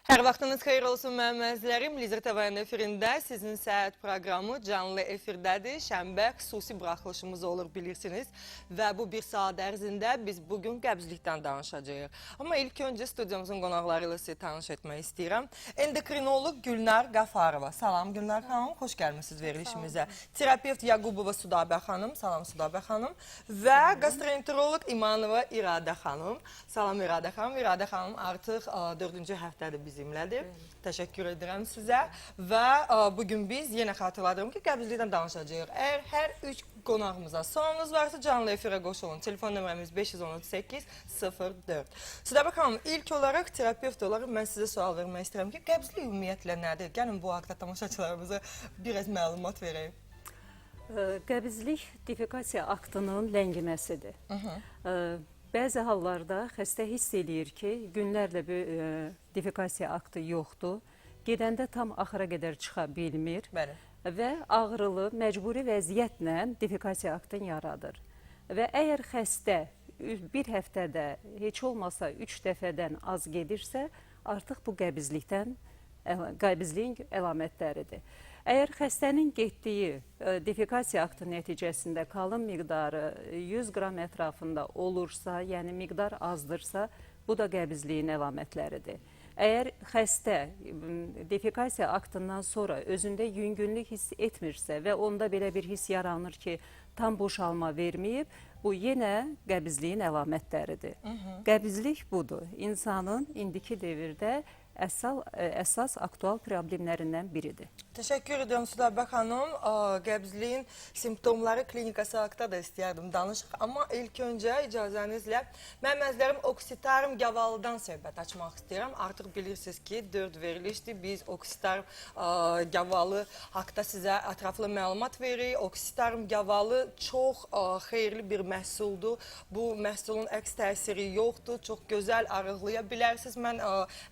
Hər vaxtınız xeyir olsun mənim əzizlərim. Lizer TV'nin efirində sizin səhət proqramı canlı efirdədir. Şənbə xüsusi buraxılışımız olur bilirsiniz. Və bu bir saat ərzində biz bugün qəbzlikdən danışacağıq. Amma ilk öncə studiyamızın qonaqları ilə sizi tanış etmək istəyirəm. Endokrinoloq Gülnar Qafarova. Salam Gülnar xanım, xoş gəlmişsiniz verilişimizə. Terapevt Yaqubova Sudabə xanım. Salam Sudabə xanım. Və gastroenteroloq İmanova İradə xanım. Salam İradə xanım. İradə xanım artıq 4-cü həftədir bizimlədir. Təşəkkür edirəm sizə və bugün biz yenə xatırladıram ki, qəbzlikdən danışacağıq. Əgər hər 3 qonağımıza sualınız varsa canlı efirə qoşulun. Telefon nömrəmiz 518-04. Sudabə xanım, ilk olaraq terapevt olaraq mən sizə sual vermək istəyirəm ki, qəbzlik ümumiyyətlə nədir? Gəlin bu haqda tamaşaçılarımıza biraz məlumat verək. Qəbzlik defekasiya aktının ləngiməsidir. Bəzi hallarda xəstə hiss eləyir ki, günlərlə bir defekasiya aktı yoxdur. Gedəndə tam axıra qədər çıxa bilmir. Bəli. Və ağrılı, məcburi vəziyyətlə defekasiya aktını yaradır. Və əgər xəstə bir həftədə heç olmasa 3 dəfədən az gedirsə, artıq bu qəbzlikyin əlamətləridir. Əgər xəstənin getdiyi defekasiya aktı nəticəsində qalın miqdarı 100 qram ətrafında olursa, yəni miqdar azdırsa, bu da qəbzliyin əlamətləridir. Əgər xəstə defekasiya aktından sonra özündə yüngünlük hiss etmirsə və onda belə bir hiss yaranır ki, tam boşalma verməyib, bu yenə qəbzliyin əlamətləridir. Qəbzlik budur. İnsanın indiki devirdə əsas aktual problemlərindən biridir. Təşəkkür edirəm Sudabə xanım. Qəbzliyin simptomları klinikası haqda da istəyərdim danışıq. Amma ilk öncə icazənizlə mənim əzizlərim oksitarm gavalıdan söhbət açmaq istəyirəm. Artıq bilirsiniz ki, 4 verilişdir. Biz oksitarm gavalı haqda sizə ətraflı məlumat veririk. Oksitarm gavalı çox xeyirli bir məhsuldur. Bu məhsulun əks təsiri yoxdur. Çox gözəl arıqlaya bilərsiniz. Mən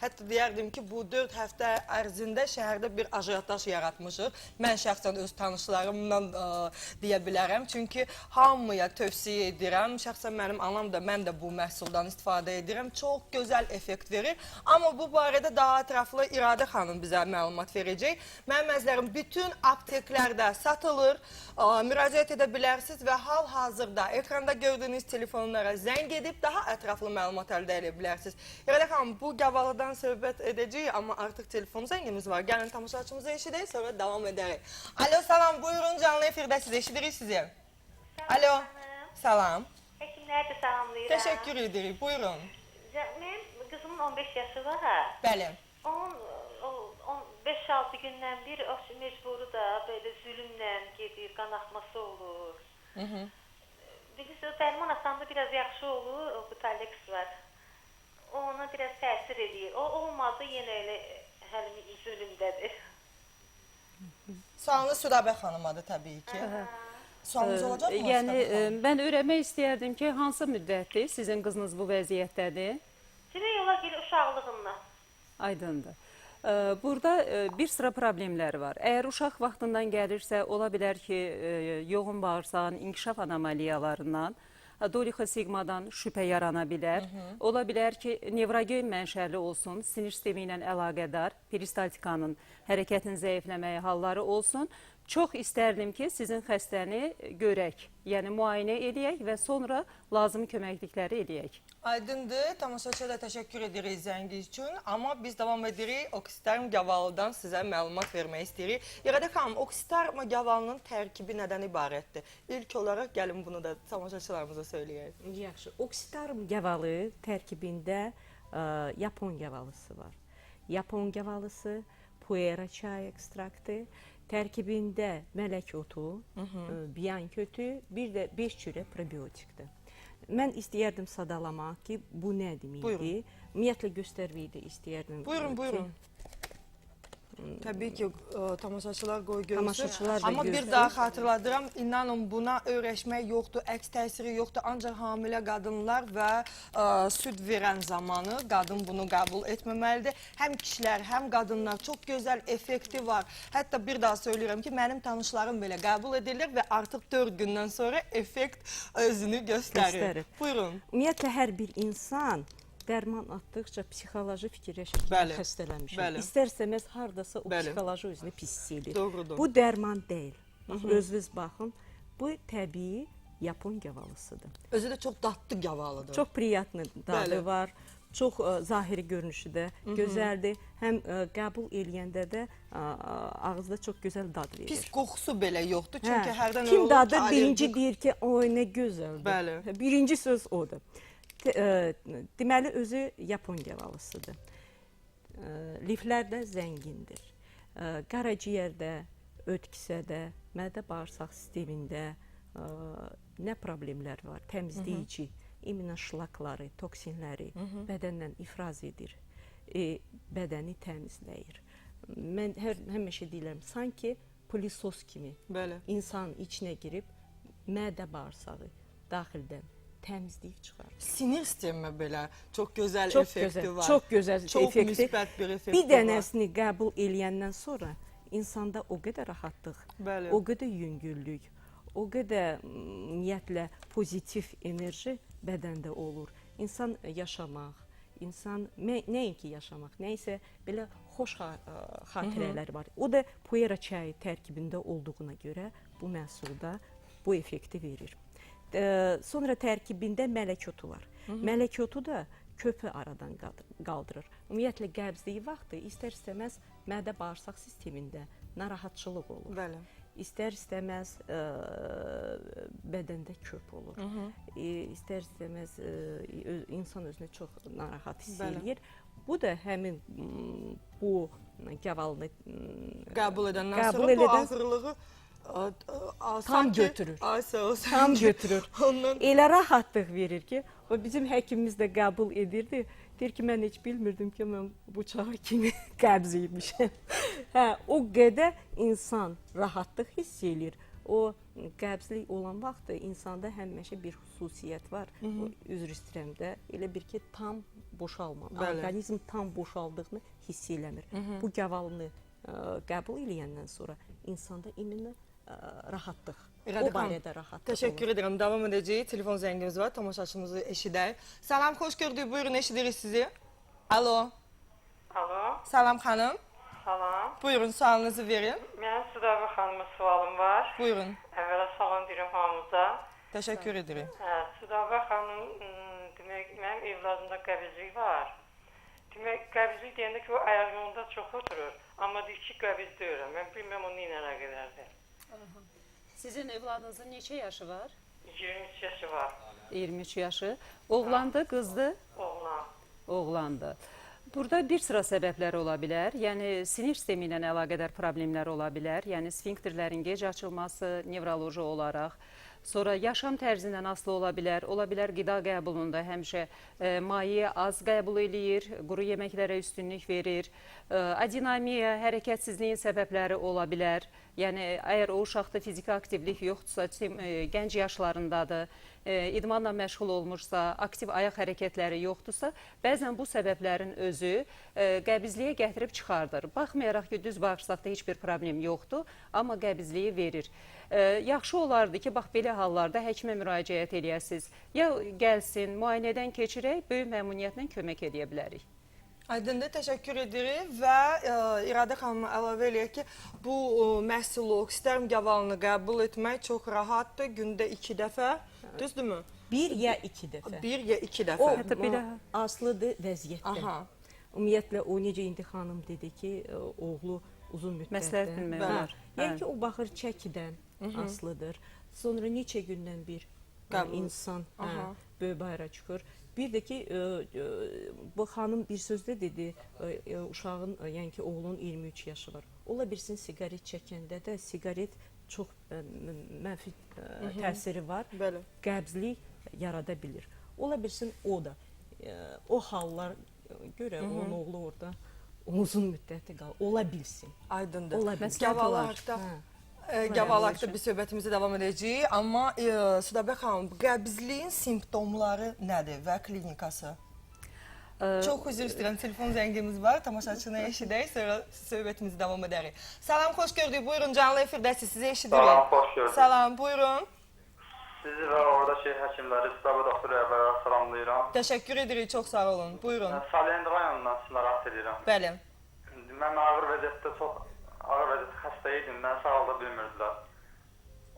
hətta deyərdim ki, bu 4 həftə ərzində şəhərdə bir ajotaj yaratmışıq. Mən şəxsən öz tanışlarımdan deyə bilərəm. Çünki hamıya tövsiyə edirəm. Şəxsən mənim anam da, mən də bu məhsuldan istifadə edirəm. Çox gözəl effekt verir. Amma bu barədə daha ətraflı İradə xanım bizə məlumat verəcək. Mənim əzizlərim, bütün apteklərdə satılır. Müraciət edə bilərsiniz və hal-hazırda ekranda gördüyünüz telefonlara zəng edib daha ətraflı məlumat əldə edə bilərsiniz. İradə xanım, bu gavalıdan söhbət edəcəyik, amma artıq telefon zəngimiz var. Gəlin tamaşaçımızı eşidək, sonra davam edərik. Alo, salam, buyurun, canlı efirdə siz eşidirik sizi. Alo, salam. Həkimləri də salamlayıram. Təşəkkür edirik, buyurun. Mənim qızımın 15 yaşı var ha. Bəli. Onun 5-6 gündən bir mecburi da belə zülümlə gedir, qan axması olur. Bilirsiniz, dərman asanda biraz yaxşı olur, o Butalix var. O ona biraz təsir edir. O olmadı, yenə elə həlim zülümdədir. Sualınız Sudabə xanımadır təbii ki. Sualınız olacaq mı? Yəni, mən öyrənmək istəyərdim ki, hansı müddətdir sizin qızınız bu vəziyyətdədir? Demək olar ki, uşaqlığından. Aydındır. Burada bir sıra problemlər var. Əgər uşaq vaxtından gəlirsə, ola bilər ki, yoğun bağırsağın inkişaf anomaliyalarından, dolixosigmadan şübhə yarana bilər. Ola bilər ki, nevrogen mənşəli olsun, sinir sistemi ilə əlaqədar peristaltikanın hərəkətin zəifləməyi halları olsun. Çox istərdim ki, sizin xəstəni görək, yəni müayinə eləyək və sonra lazımi köməklikləri eləyək. Aydındır, tamaşaçıya da təşəkkür edirik zəngi üçün. Amma biz davam edirik, oksitarm gavalıdan sizə məlumat vermək istəyirik. İradə xanım, oksitarm gavalının tərkibi nədən ibarətdir? İlk olaraq gəlin bunu da tamaşaçılarımıza söyləyək. Yaxşı, oksitarm gavalı tərkibində Yapon gavalısı var. Yapon gavalısı, puera çay ekstraktı, tərkibində mələk otu, biyan kötü, bir də 5 cürə probiotikdir. Mən istəyərdim sadalamaq ki, bu nə deməkdir? Ümumiyyətlə göstərməyi də istəyərdim. Buyurun, buyurun. Təbii ki, tamaşaçılar qoy görsün. Tamaşaçılar da Amma bir görsün. daha xatırladıram, inanın buna öyrəşmək yoxdur, əks təsiri yoxdur. Ancaq hamilə qadınlar və süd verən zamanı qadın bunu qəbul etməməlidir. Həm kişilər, həm qadınlar çox gözəl effekti var. Hətta bir daha söyləyirəm ki, mənim tanışlarım belə qəbul edilir və artıq 4 gündən sonra effekt özünü göstərir. Buyurun. Ümumiyyətlə hər bir insan dərman atdıqca psixoloji fikirləşir ki, Bəli, xəstələnmişəm. bəli. İstər-istəməz hardasa o Bəli. psixoloji özünü pis hiss edir. Doğrudur. Bu dərman deyil. Bax, özünüz baxın. Bu təbii Yapon gavalısıdır. Özü də çox dadlı gavalıdır. Çox priyatlı dadı Bəli. var. Çox zahiri görünüşü də gözəldir. Həm qəbul eləyəndə də ağızda çox gözəl dad verir. Pis qoxusu belə yoxdur. Çünki hərdən Kim olur dadı ki, birinci allergik- deyir ki, oy nə gözəldir. Bəli. Birinci söz odur. Deməli özü Yapon gavalısıdır. Liflər də zəngindir. Qaraciyərdə, ötkisədə, mədə-bağırsaq sistemində nə problemlər var? Təmizləyici, immunoşlakları, toksinləri bədəndən ifraz edir. Bədəni təmizləyir. Mən həmişə deyirəm, sanki pilisos kimi Bəli. insan içinə girib mədə-bağırsağı daxildən təmizləyib çıxarır. Sinir sistemə belə çox gözəl Çox effekti gözəl, var. çox gözəl Çox effekti. müsbət bir effekti Bir var. dənəsini qəbul eləyəndən sonra insanda o qədər rahatlıq, Bəli. o qədər yüngüllük, o qədər ümumiyyətlə pozitiv enerji bədəndə olur. İnsan yaşamaq, insan nəinki yaşamaq, nəyisə belə xoş xatirələr var. O da puera çayı tərkibində olduğuna görə bu məhsulda bu effekti verir. Sonra tərkibində mələk otu var. Mələk otu da köpü aradan qaldırır. Ümumiyyətlə qəbzliyi vaxtı istər-istəməz mədə-bağırsaq sistemində narahatçılıq olur. Bəli. İstər-istəməz bədəndə köp olur. İstər-istəməz insan özünü çox narahat hiss edir. Bu da həmin bu gavalını Qəbul edəndən Qəbul sonra bu edən- ağırlığı tam götürür. Ay sağ ol. tam götürür. Ondan Elə rahatlıq verir ki, o bizim həkimimiz də qəbul edirdi. Deyir ki, mən heç bilmirdim ki, mən bıçağı kimi qəbz etmişəm. O qədər insan rahatlıq hiss eləyir. O qəbzlik olan vaxt insanda həmişə bir xüsusiyyət var. O, üzr istəyirəm də, elə bir ki, tam boşalma. Bəli. Orqanizm tam boşaldığını hiss eləmir. Bu gavalını qəbul eləyəndən sonra insanda immuni rahatlıq, İradə o barədə rahatlıq Təşəkkür edirəm. Davam edəcəyik. Telefon zəngimiz var. Tamaşaçımızı eşidək. Salam, xoş gördük. Buyurun, eşidirik sizi. Alo. Alo, Salam xanım. salam. Buyurun, sualınızı verin. Mənim Südavə xanıma sualım var. Buyurun. Əvvəla salam deyirəm hamımıza. Təşəkkür edirik. Südavə xanım, demək, mənim evladımda qəbizlik var. Demək, qəbizlik deyəndə ki, o ayaq yolunda çox oturur. Amma deyir ki, qəbiz deyirəm. Mən bilməm o nə qədərdir. Sizin evladınızın neçə yaşı var? 23 yaşı var, 23 yaşı. Oğlandı, qızdı? oğlan. Oğlandı. Burada bir sıra səbəblər ola bilər. Yəni sinir sistemi ilə əlaqədar problemlər ola bilər. Yəni sfinkterlərin gec açılması nevroloji olaraq. Sonra yaşam tərzindən asılı ola bilər. Ola bilər qida qəbulunda həmişə maye az qəbul eləyir, quru yeməklərə üstünlük verir. Adinamiya, hərəkətsizliyin səbəbləri ola bilər. Yəni əgər o uşaqda fiziki aktivlik yoxdursa, gənc yaşlarındadır, idmanla məşğul olmuşsa, aktiv ayaq hərəkətləri yoxdursa, bəzən bu səbəblərin özü qəbizliyə gətirib çıxardır. Baxmayaraq ki, düz bağırsaqda heç bir problem yoxdur, amma qəbizliyi verir. Yaxşı olardı ki, bax belə hallarda həkimə müraciət eləyəsiniz. Ya gəlsin, müayinədən keçirək, böyük məmnuniyyətlə kömək edə bilərik. Aydındır, təşəkkür edirik və İradə xanıma əlavə eləyək ki, bu məhsulu, oksiterm gavalını qəbul etmək çox rahatdır. Gündə 2 dəfə, düzdürmü? Bir ya iki dəfə. 1 ya 2 dəfə. O Hətta belə- aslıdır vəziyyətdən. Aha. Ümumiyyətlə o necə indi xanım dedi ki, oğlu uzun müddətdən. Məsləhət bilmək Bəli. olar. Yəni ki, o baxır çəkidən asılıdır. Sonra neçə gündən bir Qəbul. insan Aha. böyük bayra çıxır. Bir də ki, bu xanım bir sözdə dedi, uşağın, yəni ki, oğlunun 23 yaşı var. Ola bilsin siqaret çəkəndə də siqaret çox mənfi təsiri var. Bəli. Qəbzlik yarada bilir. Ola bilsin o da o hallar görə onun oğlu orada uzun müddəti qal. Ola bilsin. Aydındır. Ola bilsin. Gavalaqda Gavalaqda bir söhbətimizə davam edəcəyik, amma Südabə xanım, qəbizliyin simptomları nədir və klinikası? Çox üzr istəyirəm, telefon zəngimiz var, tamaşaçını eşidək, sonra söhbətimizi davam edərik. Salam, xoş gördük, buyurun, canlı efirdəsiz, sizi eşidirik. Salam, xoş gördük. Salam, buyurun. Sizi və oradakı həkimləri, stab və doktor əvvələ salamlayıram. Təşəkkür edirik, çox sağ olun. Buyurun. Mən Salyan rayonundan sizi narahat edirəm. Bəli. Mən ağır vəziyyətdə, çox ağır vəziyyətdə xəstə idim, məni sağalda bilmirdilər.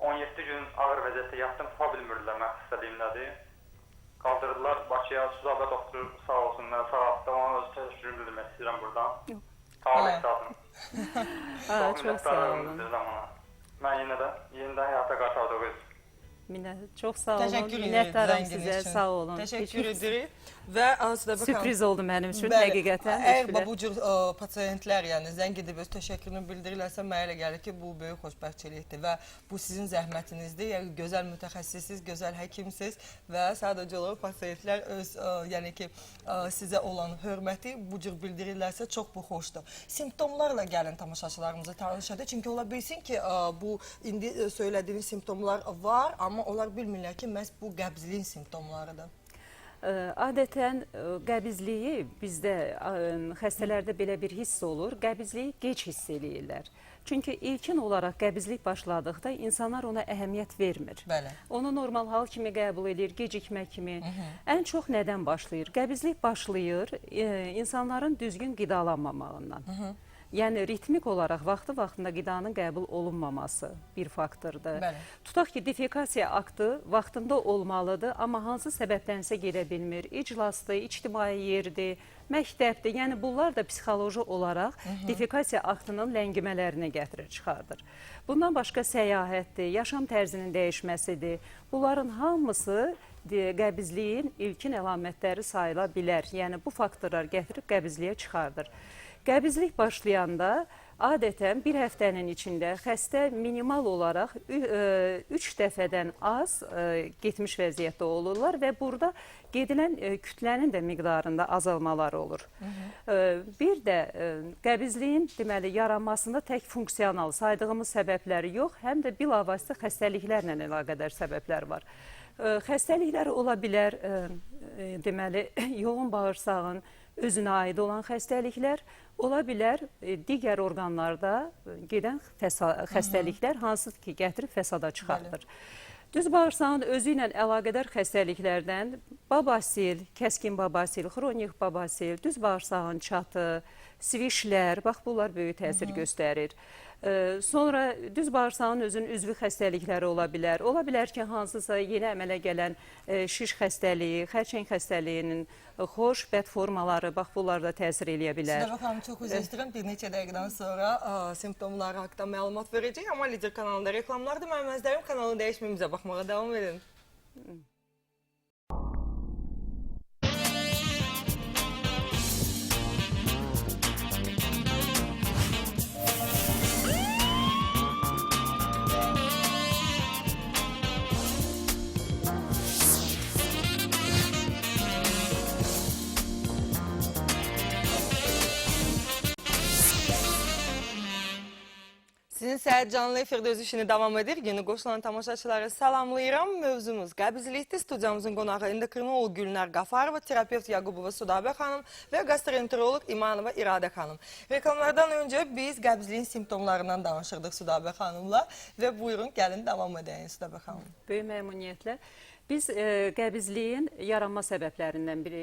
17 gün ağır vəziyyətdə yatdım, tuta bilmirdilər mən xəstəliyim nədir. Qaldırdılar Bakıya, Sudabə doktor sağ olsun, mənə sağaltdı, ona özü təşəkkür bildirmək istəyirəm buradan. Sağ olun. Çox sağ olun. Mən yenidən həyata qaytardıq. Çox sağ olun. Təşəkkür edirik. Minnətdaram sizə, sağ olun. Təşəkkür edirik. Və Suda Bakan. Sürpriz oldu mənim üçün, Bəli, həqiqətən. Əgər bu cür pasiyentlər yəni zəng edib öz təşəkkürünü bildirirlərsə, mənə elə gəlir ki, bu böyük xoşbəxtçilikdir və bu sizin zəhmətinizdir. Yəni gözəl mütəxəssisiz, gözəl həkimsiz və sadəcə olaraq pasiyentlər öz yəni ki, sizə olan hörməti bu cür bildirirlərsə çox bu xoşdur. Simptomlarla gəlin tamaşaçılarımıza tanış edək. Çünki ola bilsin ki, bu indi söylədiyiniz simptomlar var, amma onlar bilmirlər ki, məhz bu qəbzliyin simptomlarıdır. Adətən qəbizliyi bizdə xəstələrdə belə bir hiss olur. Qəbizliyi gec hiss eləyirlər. Çünki ilkin olaraq qəbizlik başladıqda insanlar ona əhəmiyyət vermir. Bəli. Onu normal hal kimi qəbul edir, gecikmə kimi. Ən çox nədən başlayır? Qəbizlik başlayır insanların düzgün qidalanmamağından. Yəni ritmik olaraq vaxtı-vaxtında qidanın qəbul olunmaması bir faktordur. Bəli. Tutaq ki, defekasiya aktı vaxtında olmalıdır, amma hansı səbəbdənsə gedə bilmir. İclasdır, ictimai yerdir, məktəbdir. Yəni bunlar da psixoloji olaraq defekasiya aktının ləngimələrini gətirir, çıxardır. Bundan başqa səyahətdir, yaşam tərzinin dəyişməsidir. Bunların hamısı qəbizliyin ilkin əlamətləri sayıla bilər. Yəni bu faktorlar gətirib qəbizliyə çıxardır. Qəbizlik başlayanda adətən bir həftənin içində xəstə minimal olaraq 3 dəfədən az getmiş vəziyyətdə olurlar və burada gedilən kütlənin də miqdarında azalmaları olur. Bir də qəbizliyin deməli yaranmasında tək funksional saydığımız səbəbləri yox, həm də bilavasitə xəstəliklərlə əlaqədar səbəblər var. Xəstəliklər ola bilər, deməli yoğun bağırsağın özünə aid olan xəstəliklər, ola bilər digər orqanlarda gedən xəstəliklər, hansı ki, gətirib fəsada çıxardır. Düz bağırsağın özü ilə əlaqədar xəstəliklərdən babasil, kəskin babasil, xronik babasil, düz bağırsağın çatı, svişlər, bax bunlar böyük təsir göstərir. Sonra düz bağırsağın özünün üzvü xəstəlikləri ola bilər. Ola bilər ki, hansısa yeni əmələ gələn şiş xəstəliyi, xərçəng xəstəliyinin xoş bəd formaları, bax bunlar da təsir eləyə bilər. Sizə baxalım, çox üzr istəyirəm. Bir neçə dəqiqədən sonra simptomları haqqında məlumat verəcək. Amma Lider kanalında reklamlardır. Mənim əzlərim kanalı dəyişməyimizə baxmağa davam edin. Sizin səhət canlı efirdə öz işini davam edir. Yeni qoşulan tamaşaçıları salamlayıram. Mövzumuz qəbizlikdir. Studiyamızın qonağı endokrinoloq Gülnar Qafarova, terapevt Yaqubova Sudabə xanım və gastroenteroloq İmanova İradə xanım. Reklamlardan öncə biz qəbizliyin simptomlarından danışırdıq Sudabə xanımla və buyurun, gəlin davam edəyin Sudabə xanım. Böyük məmnuniyyətlə. Biz qəbizliyin yaranma səbəblərindən bir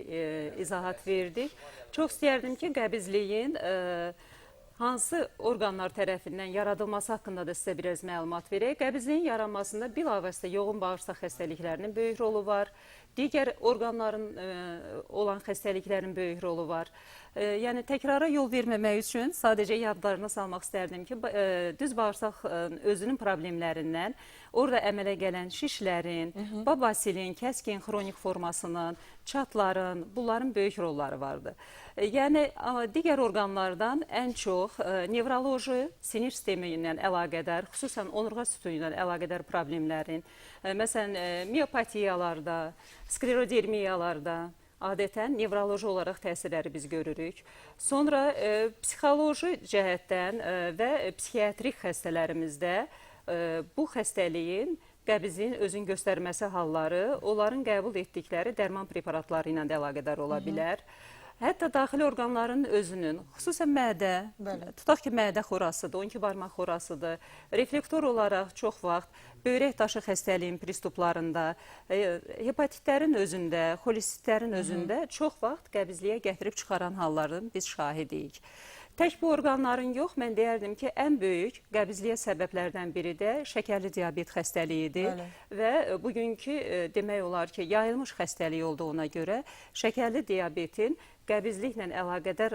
izahat verdik. Çox istəyərdim ki, qəbizliyin hansı orqanlar tərəfindən yaradılması haqqında da sizə biraz məlumat verək. Qəbizliyin yaranmasında bilavasitə yoğun bağırsaq xəstəliklərinin böyük rolu var. Digər orqanların olan xəstəliklərin böyük rolu var. Yəni təkrara yol verməmək üçün sadəcə yadlarına salmaq istərdim ki, düz bağırsaq özünün problemlərindən, orada əmələ gələn şişlərin, babasilin, kəskin xronik formasının, çatların, bunların böyük rolları vardır. Yəni digər orqanlardan ən çox nevroloji, sinir sistemi ilə əlaqədar, xüsusən onurğa sütunu ilə əlaqədar problemlərin, məsələn, miopatiyalarda, sklerodermiyalarda, adətən nevroloji olaraq təsirləri biz görürük. Sonra psixoloji cəhətdən və psixiatrik xəstələrimizdə bu xəstəliyin, qəbizliyin özün göstərməsi halları, onların qəbul etdikləri dərman preparatları ilə də əlaqədar ola bilər. Hətta daxili orqanların özünün, xüsusən mədə, Bəli. tutaq ki, mədə xorasıdır, 12 barmaq xorasıdır, reflektor olaraq çox vaxt böyrək daşı xəstəliyin pristuplarında, hepatitlərin özündə, xolisitlərin özündə çox vaxt qəbizliyə gətirib çıxaran halların biz şahidiyik. Tək bu orqanların yox, mən deyərdim ki, ən böyük qəbizliyə səbəblərdən biri də şəkərli diabet xəstəliyidir. Bəli. Və bugünkü demək olar ki, yayılmış xəstəlik olduğuna görə şəkərli diabetin qəbizliklə əlaqədar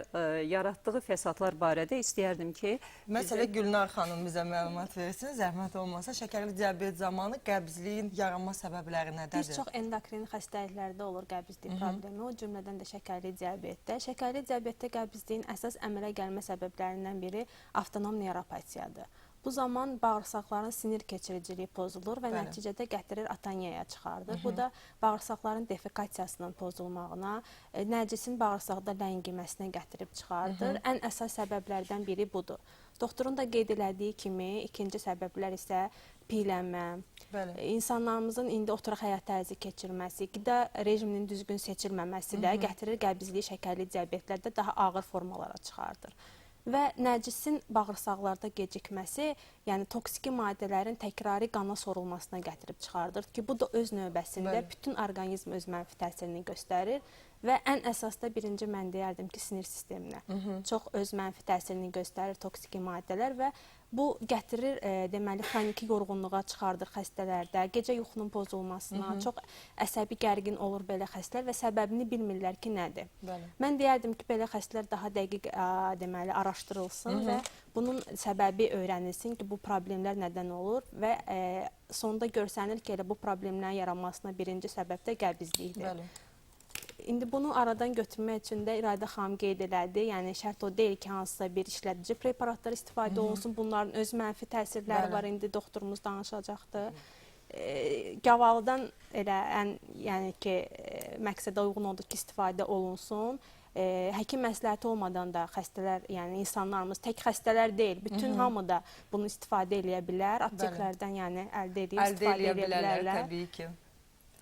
yaratdığı fəsadlar barədə istəyərdim ki, Məsələ Gülnar xanım bizə məlumat versin, zəhmət olmasa. Şəkərli diabet zamanı qəbizliyin yaranma səbəbləri Bir nədədir? çox endokrin xəstəliklərdə olur qəbizlik problemi, o cümlədən də şəkərli diabetdə. Şəkərli diabetdə qəbizliyin əsas əmələ gəlmə səbəblərindən biri avtonom neuropatiyadır. Bu zaman bağırsaqların sinir keçiriciliyi pozulur və Bəli. nəticədə gətirir ataniyaya çıxardır. Bu da bağırsaqların defekasiyasının pozulmağına, nəcisin bağırsaqda ləngiməsinə gətirib çıxardır. Ən əsas səbəblərdən biri budur. Doktorun da qeyd elədiyi kimi, ikinci səbəblər isə piylənmə, Bəli. insanlarımızın indi oturaq həyat tərzi keçirməsi, qida rejiminin düzgün seçilməməsi də gətirir qəbizliyi şəkərli diabetlərdə daha ağır formalara çıxardır. Və nəcisin bağırsaqlarda gecikməsi, yəni toksiki maddələrin təkrari qana sorulmasına gətirib çıxardır ki, bu da öz növbəsində Bəli. bütün orqanizm öz mənfi təsirini göstərir və ən əsas da birinci mən deyərdim ki, sinir sisteminə çox öz mənfi təsirini göstərir toksiki maddələr və bu gətirir deməli xroniki yorğunluğa çıxardır xəstələrdə, gecə yuxunun pozulmasına, çox əsəbi gərgin olur belə xəstələr və səbəbini bilmirlər ki, nədir. Bəli. Mən deyərdim ki, belə xəstələr daha dəqiq deməli araşdırılsın və bunun səbəbi öyrənilsin ki, bu problemlər nədən olur və sonda görsənir ki, elə bu problemlərin yaranmasına birinci səbəb də qəbizlikdir. Bəli. İndi bunu aradan götürmək üçün də İradə xanım qeyd elədi. Yəni şərt o deyil ki, hansısa bir işlədici preparatlar istifadə olunsun. Bunların öz mənfi təsirləri Bəli. var. İndi doktorumuz danışacaqdır. Gavalıdan elə yəni ki, məqsədə uyğun odur ki, istifadə olunsun. Həkim məsləhəti olmadan da xəstələr, yəni insanlarımız tək xəstələr deyil, bütün hamı da bunu istifadə eləyə bilər. Apteklərdən yəni əldə edib Əldə istifadə edə edə bilərlər, bilərlər. təbii ki.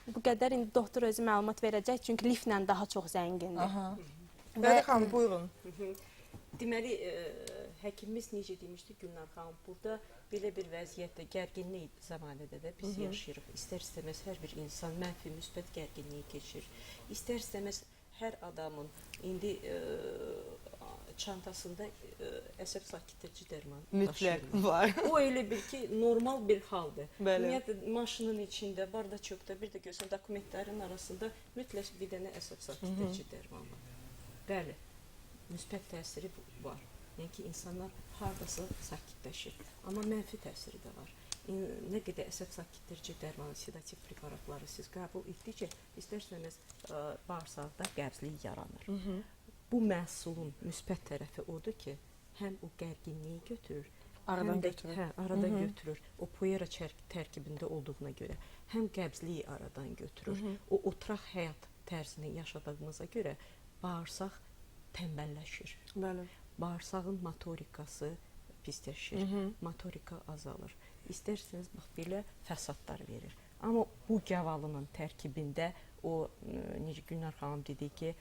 Bu qədər indi doktor özü məlumat verəcək, çünki liflə daha çox zəngindir. Aha. İradə xanım, buyurun. Deməli, həkimimiz necə demişdi Gülnar xanım, burada belə bir vəziyyətdə gərginlik zamanədə də biz yaşayırıq. İstər-istəməz hər bir insan mənfi, müsbət gərginliyi keçirir. İstər-istəməz hər adamın indi çantasında əsəb sakitləşdirici dərman Mütləq daşıyırlar. var. O elə bil ki, normal bir haldır. Bəli. Ümumiyyətlə, maşının içində, bardakokda, bir də görsən dokumentlərin arasında mütləq bir dənə əsəb sakitləşdirici dərman var. Bəli, müsbət təsiri var. Yəni ki, insanlar hardasa sakitləşir. Amma mənfi təsiri də var. Nə qədər əsəb sakitləşdirici dərman, sedativ preparatları siz qəbul etdikcə, istərsəniz bağırsaqda qəbzlik yaranır. Bu məhsulun müsbət tərəfi odur ki, həm o gərginliyi götürür, Aradan həm də götürür. aradan götürür. O puera tərkibində olduğuna görə həm qəbzliyi aradan götürür. O oturaq həyat tərzini yaşadığımıza görə bağırsaq tənbəlləşir. Bəli. Bağırsağın motorikası pisləşir, motorika azalır. İstərsəniz bax belə fəsadlar verir. Amma bu gavalının tərkibində o necə Gülnar xanım dedi ki,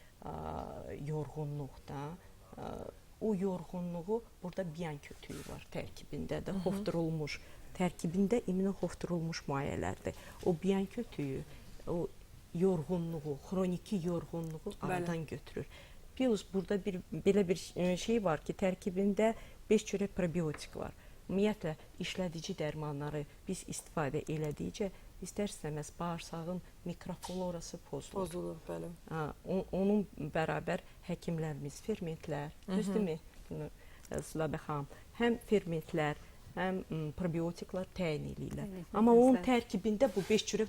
yorğunluqda, o yorğunluğu burada biyan kötüyü var tərkibində də xofdurulmuş, tərkibində immunoxofdurulmuş mayələrdir. O biyan kötüyü, o yorğunluğu, xroniki yorğunluğu aradan götürür. Plus burada belə bir şey var ki, tərkibində 5 cürə probiotik var. Ümumiyyətlə, işlədici dərmanları biz istifadə elədikcə, istər-istəməz bağırsağın mikroflorası pozulur. Pozulur, bəli. Onun bərabər həkimlərimiz fermentlər, düzdürmü Zülabə xanım? Həm fermentlər, həm probiotiklar təyin edirlər. Amma onun tərkibində bu 5 cürə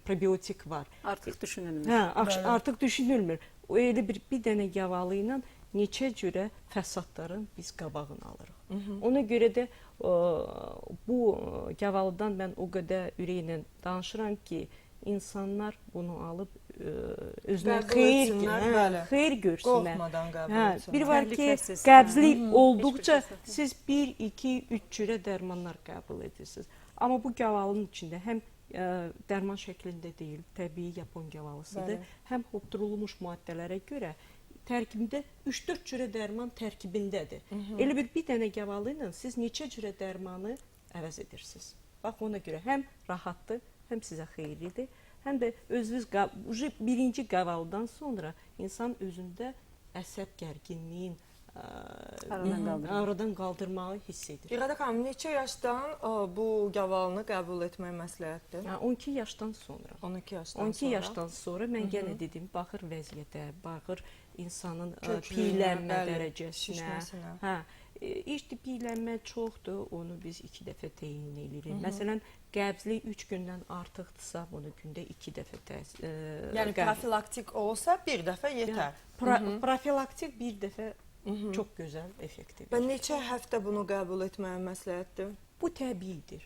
probiotik var. Artıq düşünülmür. Artıq düşünülmür. O elə bir dənə yavalı ilə neçə cürə fəsadların biz qabağını alırıq. Ona görə də bu gavalıdan mən o qədər ürəklə danışıram ki, insanlar bunu alıb özünə xeyir görsünlər. Qorxmadan qəbul etsinlər. Bir var ki, Təhlükəsiz. qəbzlik olduqca siz 1, 2, 3 cürə dərmanlar qəbul edirsiniz. Amma bu gavalının içində həm dərman şəklində deyil, təbii yapon gavalısıdır. Bəli. Həm hopdurulmuş maddələrə görə tərkibində 3-4 cürə dərman tərkibindədir. Elə bir dənə gavalı ilə siz neçə cürə dərmanı əvəz edirsiniz. Bax ona görə həm rahatdır, həm sizə xeyirlidir, həm də özünüz birinci qavaldan sonra insan özündə əsəb gərginliyin aradan qaldırmağı hiss edir. İradə xanım, neçə yaşdan bu gavalını qəbul etmək məsləhətdir? 12 yaşdan sonra. 12 yaşdan 12 sonra. yaşdan sonra mən yenə dedim, baxır vəziyyətə, baxır insanın Köklüyünə, piylənmə bəli, dərəcəsinə. şişməsinə. Hə, işte piylənmə çoxdur, onu biz 2 dəfə təyin edirik. Məsələn, qəbzlik 3 gündən artıqdırsa, bunu gündə 2 dəfə Yəni profilaktik olsa bir dəfə yetər. profilaktik bir dəfə çox gözəl effektiv. Və neçə həftə bunu qəbul etməyə məsləhətdir? Bu təbiidir.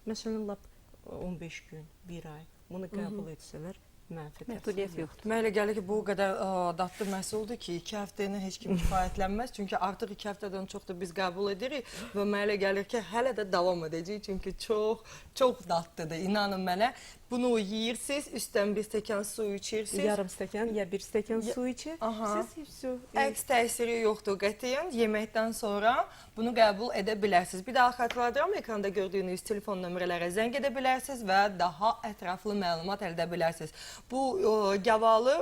Məsələn, lap 15 gün, 1 ay bunu qəbul etsələr mənfi Məhdudiyyət yoxdur. Mənə elə gəlir ki, bu o qədər dadlı məhsuldur ki, 2 həftə ilə heç kim kifayətlənməz. Çünki artıq 2 həftədən çox da biz qəbul edirik və mənə elə gəlir ki, hələ də davam edəcək. Çünki çox dadlıdır. İnanın mənə. Bunu yeyirsiniz, üstdən bir stəkan su içirsiniz. yarım stəkan ya bir stəkan su içir. Aha. Siz Əks təsiri yoxdur qətiyyən. Yeməkdən sonra bunu qəbul edə bilərsiniz. Bir daha xatırladıram, ekranda gördüyünüz telefon nömrələrə zəng edə bilərsiniz və daha ətraflı məlumat əldə edə bilərsiniz. Bu gavalı,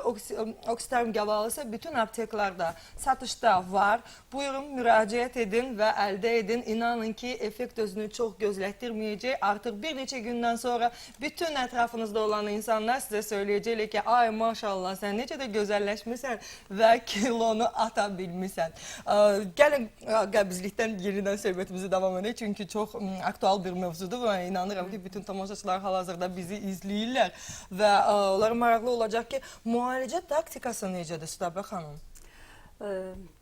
Oksitarm gavalısı bütün apteklarda satışda var. Buyurun, müraciət edin və əldə edin. İnanın ki, effekt özünü çox gözlətdirməyəcək. Artıq bir neçə gündən sonra bütün ətrafınızda olan insanlar sizə söyləyəcəklər ki, ay maşallah, sən necə də gözəlləşmirsən və kilonu ata bilmirsən. Gəlin qəbizlikdən yenidən söhbətimizi davam edək, çünki çox aktual bir mövzudur və inanıram ki, bütün tamaşaçılar hal-hazırda bizi izləyirlər və onlara maraqlı olacaq ki, müalicə taktikası necədir Südabə xanım?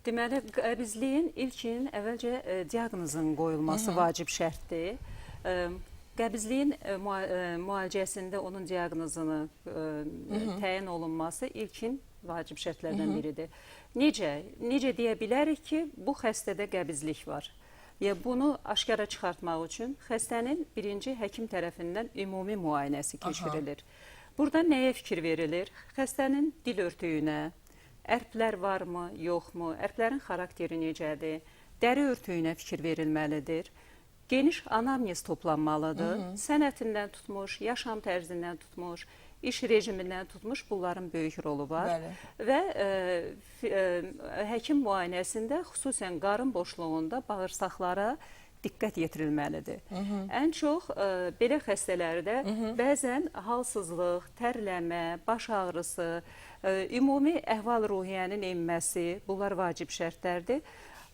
Deməli, qəbizliyin ilkin əvvəlcə diaqnozun qoyulması vacib şərtdir. Qəbizliyin müalicəsində onun diaqnozunu təyin olunması ilkin vacib şərtlərdən biridir. Necə deyə bilərik ki, bu xəstədə qəbizlik var? Bunu aşkara çıxartmaq üçün xəstənin birinci həkim tərəfindən ümumi müayinəsi keçirilir. Burada nəyə fikir verilir? Xəstənin dil örtüyünə, ərplər varmı, yoxmu, ərplərin xarakteri necədir, dəri örtüyünə fikir verilməlidir. Geniş anamnez toplanmalıdır. Sənətindən tutmuş, yaşam tərzindən tutmuş, iş rejimindən tutmuş bunların böyük rolu var. Bəli. Və həkim müayinəsində xüsusən qarın boşluğunda bağırsaqlara diqqət yetirilməlidir. Ən çox belə xəstələrdə bəzən halsızlıq, tərləmə, baş ağrısı, ümumi əhval-ruhiyyənin enməsi, bunlar vacib şərtlərdir.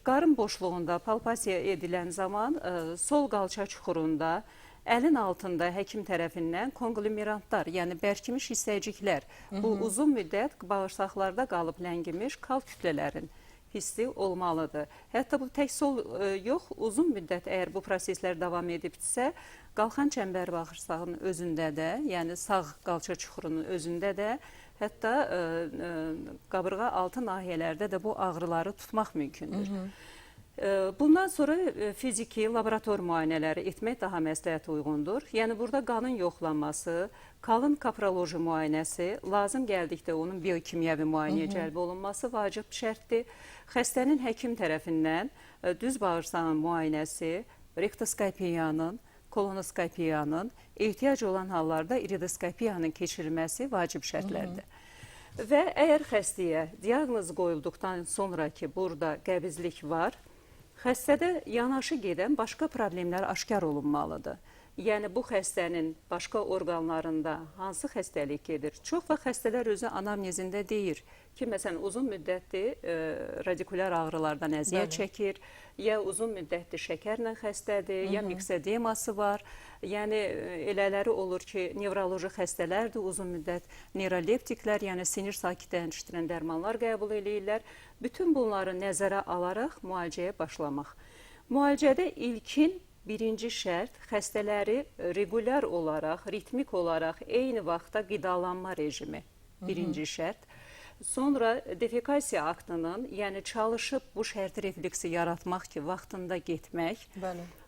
Qarın boşluğunda palpasiya edilən zaman sol qalça çuxurunda, əlin altında həkim tərəfindən konqlomerantlar, yəni bərkimiş hissəciklər, bu uzun müddət bağırsaqlarda qalıb ləngimiş kal kütlələrin hissi olmalıdır. Hətta bu tək sol yox, uzun müddət əgər bu proseslər davam edibdirsə, qalxan çəmbər bağırsağının özündə də, yəni sağ qalça çuxurunun özündə də, hətta qabırğa altı nahiyələrdə də bu ağrıları tutmaq mümkündür. Bundan sonra fiziki laborator müayinələri etmək daha məsləhət uyğundur. Yəni burada qanın yoxlanması, kalın kaproloji müayinəsi, lazım gəldikdə onun biokimyəvi müayinəyə cəlb olunması vacib şərtdir. Xəstənin həkim tərəfindən düz bağırsağın müayinəsi, rektoskopiyanın, kolonoskopiyanın, ehtiyac olan hallarda iridoskopiyanın keçirilməsi vacib şərtlərdir. Və əgər xəstəyə diaqnoz qoyulduqdan sonra ki, burada qəbizlik var, xəstədə yanaşı gedən başqa problemlər aşkar olunmalıdır. Yəni, bu xəstənin başqa orqanlarında hansı xəstəlik gedir? Çox vaxt xəstələr özü anamnezində deyir ki, məsələn, uzun müddətli radikulyar ağrılardan əziyyət çəkir, ya uzun müddətli şəkərlə xəstədir, ya miksedeması var. Yəni, elələri olur ki, nevroloji xəstələrdir, uzun müddət neyroleptiklər, yəni sinir sakitləndirən dərmanlar qəbul edirlər. Bütün bunları nəzərə alaraq müalicəyə başlamaq. Müalicədə ilkin birinci şərt xəstələri regular olaraq, ritmik olaraq eyni vaxtda qidalanma rejimi birinci şərt. Sonra defekasiya aktının, yəni çalışıb bu şərti refleksi yaratmaq ki, vaxtında getmək.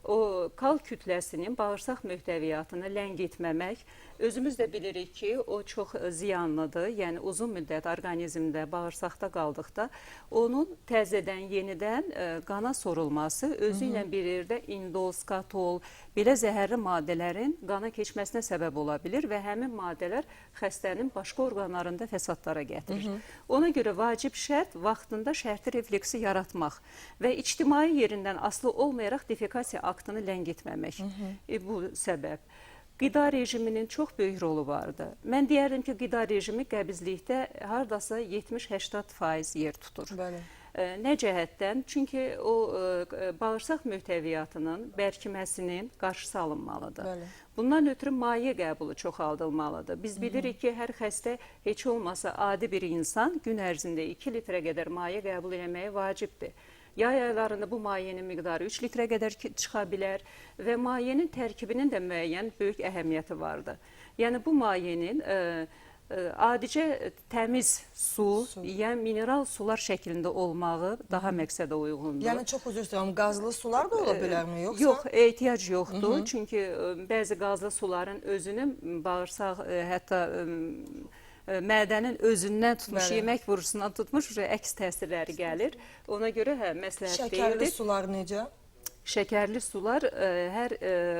o kal kütləsinin bağırsaq möhtəviyyatını ləngitməmək. Özümüz də bilirik ki, o çox ziyanlıdır. Yəni uzun müddət orqanizmdə, bağırsaqda qaldıqda onun təzədən, yenidən qana sorulması özü ilə bir yerdə indol, skatol, belə zəhərli maddələrin qana keçməsinə səbəb ola bilir və həmin maddələr xəstənin başqa orqanlarında fəsadlara gətirir. Ona görə vacib şərt vaxtında şərti refleksi yaratmaq və ictimai yerindən asılı olmayaraq defekasiya aktını ləngitməmək. Bu səbəb. Qida rejiminin çox böyük rolu vardı. Mən deyərdim ki, qida rejimi qəbizlikdə hardasa 70-80% yer tutur. Bəli. Nə cəhətdən? Çünki o bağırsaq möhtəviyyatının bərkiməsinin qarşısı alınmalıdır. Bəli. Bundan ötürü maye qəbulu çoxaldılmalıdır. Biz bilirik ki, hər xəstə heç olmasa adi bir insan gün ərzində 2 litrə qədər maye qəbul etməyə vacibdir. Yay aylarında bu mayenin miqdarı 3 litrə qədər çıxa bilər və mayenin tərkibinin də müəyyən böyük əhəmiyyəti vardır. Yəni bu mayenin adicə təmiz su, yəni mineral sular şəklində olmağı daha məqsədə uyğundur. Yəni çox üzr istəyirəm, qazlı sular da ola bilərmi yoxsa? Yox, ehtiyac yoxdur. Çünki bəzi qazlı suların özünün bağırsaq, hətta mədənin özündən tutmuş, yemək borusundan tutmuş əks təsirləri gəlir. Ona görə məsləhət deyildir. Şəkərli sular necə? Şəkərli sular hər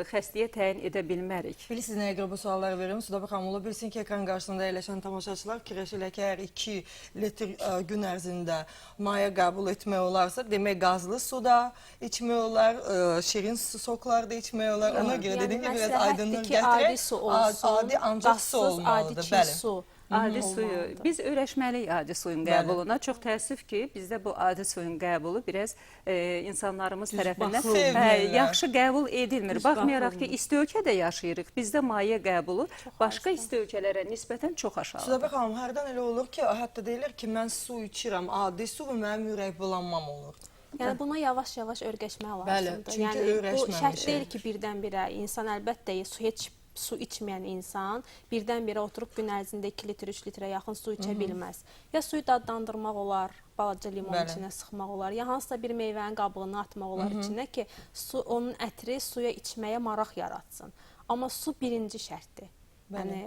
xəstəyə təyin edə bilmərik. Bilirsiniz nəyə görə bu sualları verirəm? Suda baxam, ola bilsin ki, ekran qarşısında əyləşən tamaşaçılar fikirləşirlər ki, əgər 2 litr gün ərzində maye qəbul etmək olarsa, demək qazlı suda içmək olar, şirin soklar da içmək olar. Ona görə dediyim ki, biraz aydınlıq gətirək. Adi su olsun, adi ancaq su olmalıdır. adi su. Adi suyu, biz öyrəşməliyik adi suyun qəbuluna. Çox təəssüf ki, bizdə bu adi suyun qəbulu biraz insanlarımız tərəfindən yaxşı qəbul edilmir. Baxmayaraq ki, isti ölkədə yaşayırıq, bizdə maye qəbulu başqa isti ölkələrə nisbətən çox aşağıdır. Suda baxalım, hərdən elə olur ki, hətta deyilir ki, mən su içirəm, adi su və mənim ürək bulanmam olur. Yəni buna yavaş-yavaş öyrəşmək lazımdır. Bəli, çünki yəni, bu öyrəşməmişik. şərt deyil ki, birdən-birə insan əlbəttə heç su içməyən insan birdən-birə oturub gün ərzində 2 litr, 3 litrə yaxın su içə bilməz. Ya suyu dadlandırmaq olar, balaca limon içinə sıxmaq olar, ya hansısa bir meyvənin qabığını atmaq olar içinə ki, onun ətri suya içməyə maraq yaratsın. Amma su birinci şərtdir. Yəni,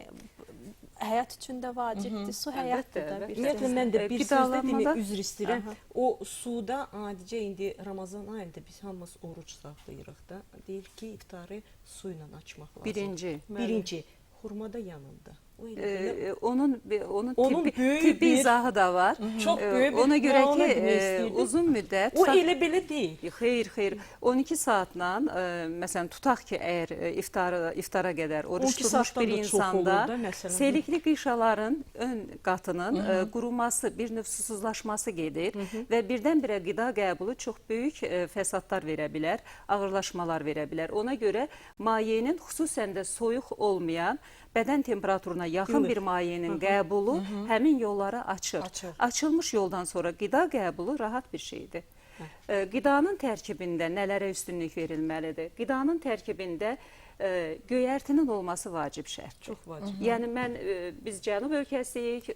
həyat üçün də vacibdir, su həyatdır da. Ümumiyyətlə, mən də bir sözdə demə üzr istəyirəm. O suda adicə indi Ramazan ayında biz hamımız oruç saxlayırıq da. Deyir ki, iftarı su ilə açmaq lazım. Birinci. Xurmada yanında. Onun tibbi izahı da var. Çox böyük. Ona görə ki, uzun müddət... O elə belə deyil. Xeyr. 12 saatla, məsələn, tutaq ki, əgər iftara qədər oruç tutmuş bir insanda selikli qişaların ön qatının quruması, bir növ susuzlaşması gedir və birdən-birə qida qəbulu çox böyük fəsadlar verə bilər, ağırlaşmalar verə bilər. Ona görə mayenin xüsusən də soyuq olmayan, bədən temperaturuna yaxın bir mayenin qəbulu həmin yolları açır. Açılmış yoldan sonra qida qəbulu rahat bir şeydir. Qidanın tərkibində nələrə üstünlük verilməlidir? Qidanın tərkibində göyərtinin olması vacib şərt. Çox vacib. Yəni biz Cənub ölkəsiyik,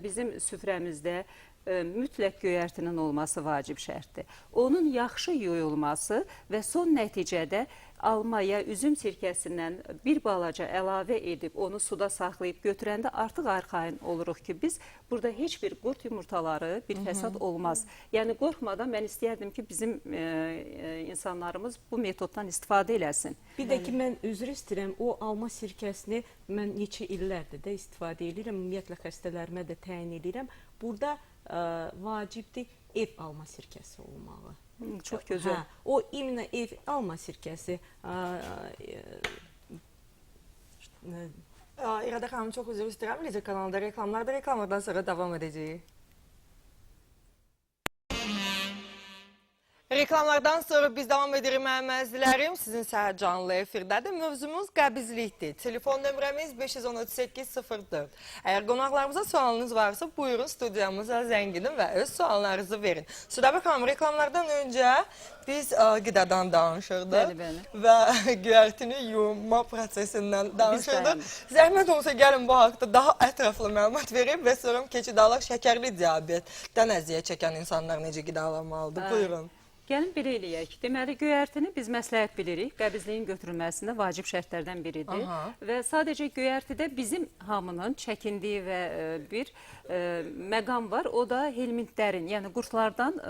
bizim süfrəmizdə mütləq göyərtinin olması vacib şərtdir. Onun yaxşı yuyulması və son nəticədə alma ya üzüm sirkəsindən bir balaca əlavə edib onu suda saxlayıb götürəndə artıq arxayın oluruq ki, biz burada heç bir qurd yumurtaları, bir fəsad olmaz. Yəni qorxmadan mən istəyərdim ki, bizim insanlarımız bu metoddan istifadə eləsin. Bir də ki, mən üzr istəyirəm, o alma sirkəsini mən neçə illərdir də istifadə edirəm, ümumiyyətlə xəstələrimə də təyin edirəm. Burada vacibdir ev alma sirkəsi olmağı. Çox gözəl. O imенно ev alma sirkəsi. İradə xanım, çox üzr istəyirəm. Lider kanalında reklamlardan sonra davam edəcəyik. Reklamlardan sonra biz davam edirik mənim əzizlərim. Sizin səhər canlı efirdədir. Mövzumuz qəbizlikdir. Telefon nömrəmiz 510-38-04. Əgər qonaqlarımıza sualınız varsa, buyurun studiyamıza zəng edin və öz suallarınızı verin. Suda baxalım, reklamlardan öncə biz qidadan danışırdıq və göyərtini yuyma prosesindən danışırdıq. Zəhmət olsa gəlin bu haqda daha ətraflı məlumat verib və sonra keçid alaq şəkərli diabetdən əziyyət çəkən insanlar necə qidalanmalıdır. Buyurun. Gəlin belə eləyək. Deməli, göyərtini biz məsləhət bilirik. Qəbizliyin götürülməsində vacib şərtlərdən biridir. Aha. Və sadəcə göyərtidə bizim hamının çəkindiyi və bir məqam var. O da helmintlərin, yəni qurdlardan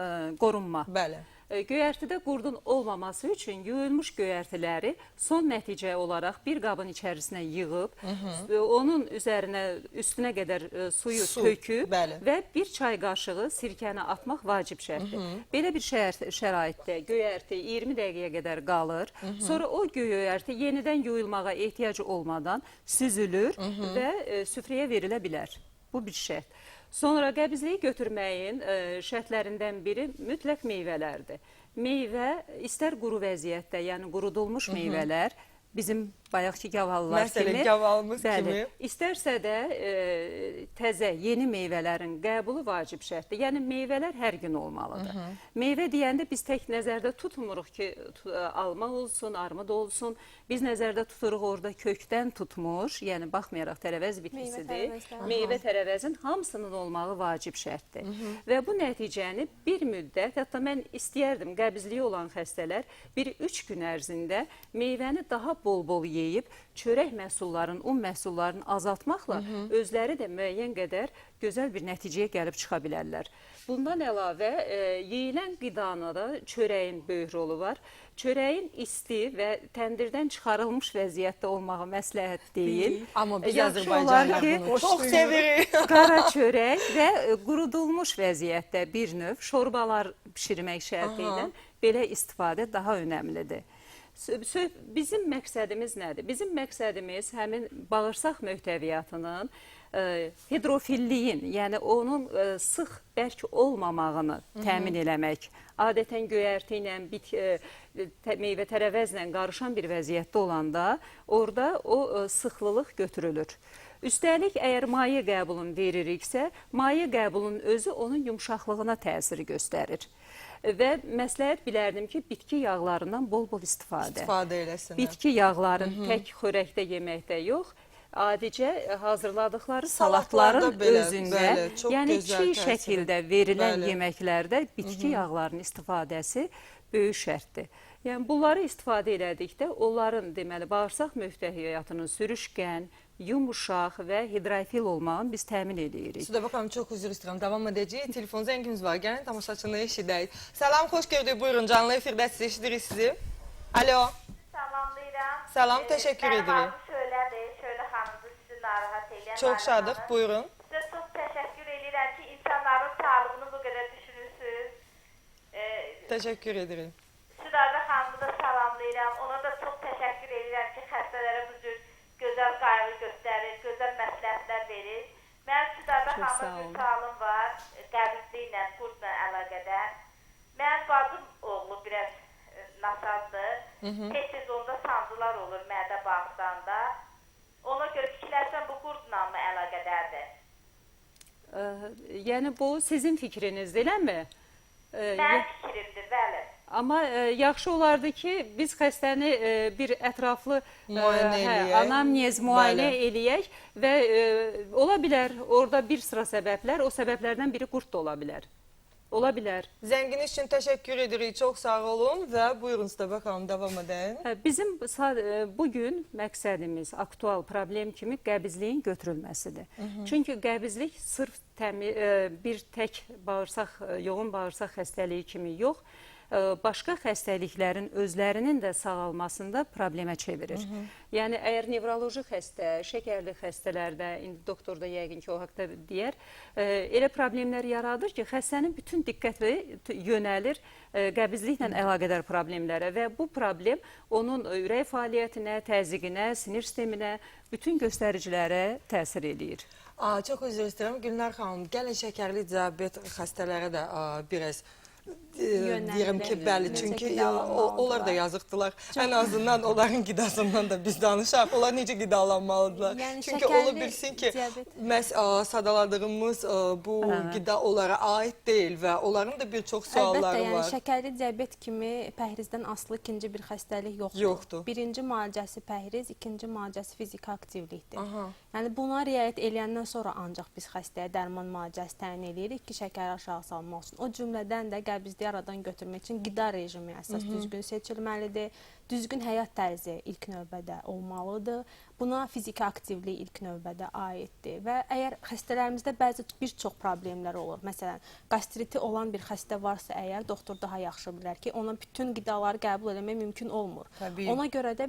qorunma. Bəli. Göyərtidə qurdun olmaması üçün yuyulmuş göyərtiləri son nəticə olaraq bir qabın içərisinə yığıb, onun üstünə qədər suyu töküb bəli. və bir çay qaşığı sirkəni atmaq vacib şərtdir. Belə bir şəraitdə göyərti 20 dəqiqəyə qədər qalır. Sonra o göyərti yenidən yuyulmağa ehtiyacı olmadan süzülür və süfrəyə verilə bilər. Bu bir şərt. Sonra qəbizliyi götürməyin şərtlərindən biri mütləq meyvələrdir. Meyvə istər quru vəziyyətdə, yəni qurudulmuş meyvələr, bizim bayaqki gavalılar kimi, Məsələn, gavalımız kimi. İstərsə də təzə, yeni meyvələrin qəbulu vacib şərtdir. Yəni, meyvələr hər gün olmalıdır. Meyvə deyəndə biz tək nəzərdə tutmuruq ki, alma olsun, armud olsun. Biz nəzərdə tuturuq orada kökdən tutmuş, yəni baxmayaraq tərəvəz bitkisidir. Meyvə tərəvəzin hamısının olmağı vacib şərtdir. Və bu nəticəni bir müddət, hətta mən istəyərdim, qəbizliyi olan xəstələr bir 3 gün ərzində meyvəni daha bol-bol yeyib, çörək məhsullarının, un məhsullarını azaltmaqla özləri də müəyyən qədər gözəl bir nəticəyə gəlib çıxa bilərlər. Bundan əlavə, yeyilən qidana da çörəyin böyük rolu var. Çörəyin isti və təndirdən çıxarılmış vəziyyətdə olmağı məsləhət deyil. Amma biz Yaxşı olar Azərbaycanlılar ki, bunu çox sevirik. qara çörək və qurudulmuş vəziyyətdə bir növ şorbalar bişirmək şərti ilə belə istifadə daha önəmlidir. Bizim məqsədimiz nədir? Bizim məqsədimiz həmin bağırsaq möhtəviyyatının hidrofilliyin, yəni onun sıx bərk olmamağını təmin eləmək. Adətən göyərti ilə, meyvə tərəvəzlə qarışan bir vəziyyətdə olanda orada o sıxlılıq götürülür. Üstəlik, əgər maye qəbulunu veririksə, maye qəbulunun özü onun yumşaqlığına təsir göstərir. Və məsləhət bilərdim ki, bitki yağlarından bol-bol istifadə eləsinlər. Bitki yağların tək xörəkdə yeməkdə yox, adicə hazırladıkları salatların özündə, yəni çiğ şəkildə verilən yeməklərdə bitki yağlarının istifadəsi böyük şərtdir. Yəni, bunları istifadə elədikdə onların deməli, bağırsaq möhtəviyyatının sürüşkən, yumuşaq və hidrofil olmağını biz təmin edirik. Suda bakalım, çok huzur istiyorum. Devam edeceğiz. Telefon zengimiz var. Gelin tamaşaçını eşidək. Salam, xoş gördük. Buyurun, canlı efirdə sizi eşidirik sizi. Alo. Salamlayıram. Salam, təşəkkür edirik. Mənim adım Şölədir. Şölə xanımdır, sizi narahat edən. Çok şadıq, buyurun. Sizə çox təşəkkür edirəm ki, insanların sağlığını bu qədər düşünürsünüz. Teşekkür ederim. Südavə xanımı da salamlayıram. Ona da çox təşəkkür edirəm ki, xəstələrə bu cür gözəl qayğı göstərir, gözəl məsləhətlər verir. Mənim Südavə xanımın bir sualım var, qəbizliklə, qurdla əlaqədar. Mənim bacım oğlu biraz nasazdır. Tez-tez onda sancılar olur mədə bağırsağında. Ona görə fikirlərsəm bu qurdla mı əlaqədardır? Yəni, bu sizin fikrinizdir, eləmi? Mənim fikrimdir, bəli. Amma yaxşı olardı ki, biz xəstəni bir ətraflı anamnez müayinə eləyək və ola bilər, orada bir sıra səbəblər, o səbəblərdən biri qurd da ola bilər. Ola bilər. Zənginiz üçün təşəkkür edirik. Çox sağ olun və buyurun sizə bakalım, devam edin. Bizim bugün məqsədimiz aktual problem kimi qəbizliyin götürülməsidir. Çünki qəbizlik sırf bir tək yoğun bağırsaq xəstəliyi kimi yox, başqa xəstəliklərin özlərinin də sağalmasında problemə çevirir. Yəni, əgər nevroloji xəstə, şəkərli xəstələrdə, indi doktor da yəqin ki, o haqda deyər, elə problemlər yaradır ki, xəstənin bütün diqqəti yönəlir qəbizliklə əlaqədar problemlərə və bu problem onun ürək fəaliyyətinə, təzyiqinə, sinir sisteminə, bütün göstəricilərə təsir edir. Çox üzr istəyirəm. Gülnar xanım, gəlin şəkərli diabet xəstələrə də biraz deyirəm ki, bəli, çünki onlar da yazıqdılar. Ən azından onların qidasından da biz danışaq. Onlar necə qidalanmalıdırlar? Çünki ola bilsin ki, sadaladığımız bu qida onlara aid deyil və onların da bir çox sualları var. Əlbəttə, yəni şəkərli diabet kimi pəhrizdən asılı ikinci bir xəstəlik yoxdur. Birinci müalicəsi pəhriz, ikinci müalicəsi fiziki aktivlikdir. Yəni buna riayət eləyəndən sonra ancaq biz xəstəyə dərman müalicəsi təyin edirik ki, şəkəri aşağı salmaq üçün. O cümlədən də qəbizliyi aradan götürmək üçün qida rejimi əsas düzgün seçilməlidir. Düzgün həyat tərzi ilk növbədə olmalıdır. Buna fiziki aktivlik ilk növbədə aiddir və əgər xəstələrimizdə bir çox problemlər olur. Məsələn, qastriti olan bir xəstə varsa əgər doktor daha yaxşı bilər ki, ona bütün qidaları qəbul etmək mümkün olmur. Təbii. Ona görə də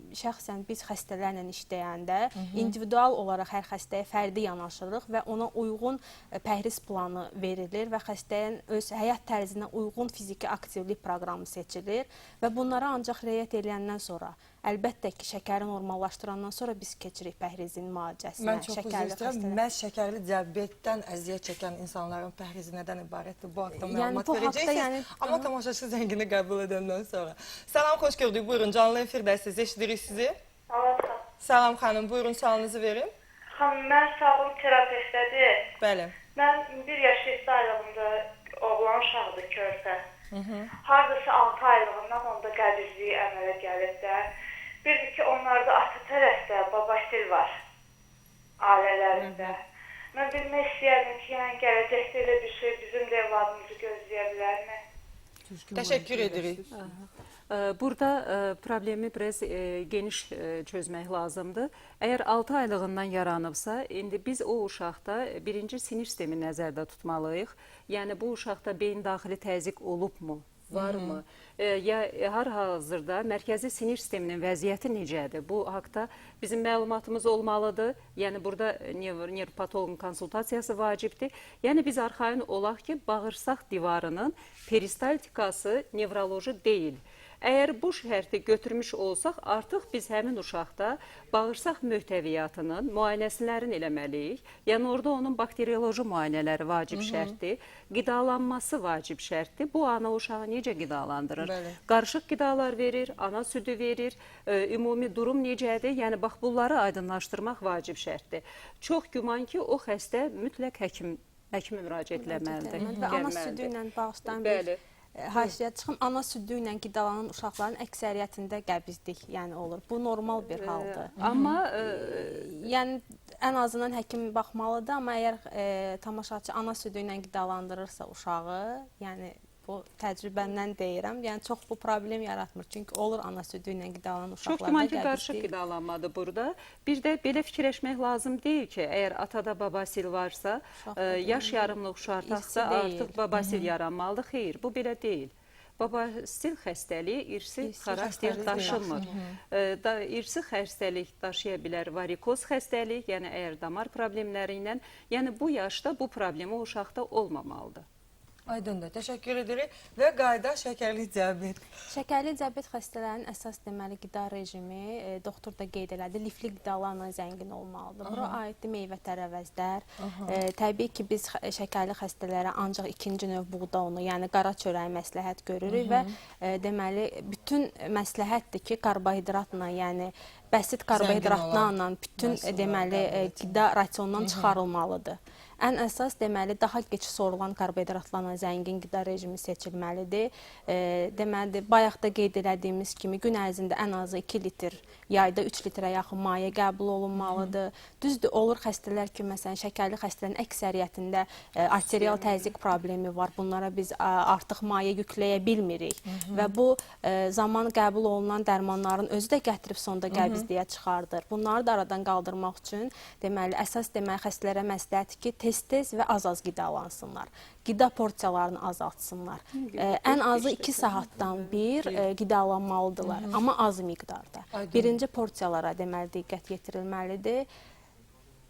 şəxsən biz xəstələrlə işləyəndə individual olaraq hər xəstəyə fərdi yanaşırıq və ona uyğun pəhriz planı verilir və xəstənin öz həyat tərzinə uyğun fiziki aktivlik proqramı seçilir və bunlara ancaq riayət edəndən sonra, əlbəttə ki, şəkəri normallaşdırandan sonra biz keçirik pəhrizin müalicəsinə. Mən çox üzr istəyirəm. Məhz şəkərli diabetdən əziyyət çəkən insanların pəhrizi nədən ibarətdir? Bu haqda məlumat verəcəksiniz. Amma tamaşaçı zəngini qəbul edəndən sonra. Salam, xoş gördük. Buyurun, canlı efirdəsiniz. Eşidirik sizi. Salam xanım, buyurun, sualınızı verin. Xanım, mən sağlığım terapeystədir. Bəli. Mən 1 yaş 7 aylığında oğlan uşağıdır, körpə. Hardasa 6 aylığından onda qəbizliyi əmələ gəlib də. Bildir ki, onlarda ata tərəfdə babasil var ailələrində. Mən bilmək istəyərdim ki, yəni gələcəkdə elə bir şey bizim də evladımızı gözləyə bilərmi? Təşəkkür edirik. Burada problemi biraz geniş çözmək lazımdır. Əgər 6 aylığından yaranıbsa, indi biz o uşaqda birinci sinir sistemi nəzərdə tutmalıyıq. Yəni bu uşaqda beyin daxili təzyiq olubmu? Varmı? Ya hal-hazırda mərkəzi sinir sisteminin vəziyyəti necədir? Bu haqda bizim məlumatımız olmalıdır. Yəni burada nevropatoloqun konsultasiyası vacibdir. Yəni biz arxayın olaq ki, bağırsaq divarının peristaltikası nevroloji deyil. Əgər bu şərti götürmüş olsaq, artıq biz həmin uşaqda bağırsaq möhtəviyyatının müayinəsilərini eləməliyik. Yəni orada onun bakterioloji müayinələri vacib şərtdir, qidalanması vacib şərtdir. Bu ana uşağı necə qidalandırır? Qarışıq qidalar verir, ana südü verir, ümumi durum necədir? Yəni bax bunları aydınlaşdırmaq vacib şərtdir. Çox güman ki, o xəstə mütləq həkimə müraciət etməlidir. Və ana südü ilə bağışlayan bir haşiyə çıxım, ana südü ilə qidalanan uşaqların əksəriyyətində qəbizlik olur. Bu normal bir haldır. Amma yəni ən azından həkim baxmalıdır, amma əgər tamaşaçı ana südü ilə qidalandırırsa uşağı, yəni bu təcrübəmdən deyirəm, yəni çox bu problem yaratmır. Çünki olur ana südü ilə qidalanan uşaqlarda çox güman ki, qarışıq qidalanmadır burada. Bir də belə fikirləşmək lazım deyil ki, əgər atada babasil varsa, yaş yarımlıq uşaqsa artıq babasil yaranmalıdır. Xeyr, bu belə deyil. Babasil xəstəliyi irsi xarakter daşımır. İrsi xəstəlik daşıya bilər varikoz xəstəlik, yəni əgər damar problemləri ilə, yəni bu yaşda bu problemi o uşaqda olmamalıdır. Aydındır, təşəkkür edirik və qayda şəkərli diabet. Şəkərli diabet xəstələrinin əsas deməli qida rejimi, doktor da qeyd elədi, lifli qidalarla zəngin olmalıdır. Bura aiddir meyvə tərəvəzlər. Təbii ki, biz şəkərli xəstələrə ancaq ikinci növ buğda unu, yəni qara çörəyi məsləhət görürük və deməli bütün məsləhətdir ki, karbohidratla, yəni bəsit karbohidratlarla bütün deməli qida rasionundan çıxarılmalıdır. Ən əsas deməli daha gec sorulan karbohidratlarla zəngin qida rejimi seçilməlidir. Deməli bayaq da qeyd elədiyimiz kimi gün ərzində ən azı 2 litr, yayda 3 litrə yaxın maye qəbul olunmalıdır. Düzdür, olur xəstələr ki, məsələn şəkərli xəstələrin əksəriyyətində arterial təzyiq problemi var. Bunlara biz artıq maye yükləyə bilmirik və bu zaman qəbul olunan dərmanların özü də gətirib sonda qəbizliyə çıxardır. Bunları da aradan qaldırmaq üçün deməli əsas deməli xəstələrə məsləhətdir ki, tez-tez və az-az qidalansınlar. Qida porsiyalarını azaltsınlar. Ən azı 2 saatdan bir qidalanmalıdırlar, amma az miqdarda. Birinci porsiyalara deməli diqqət yetirilməlidir.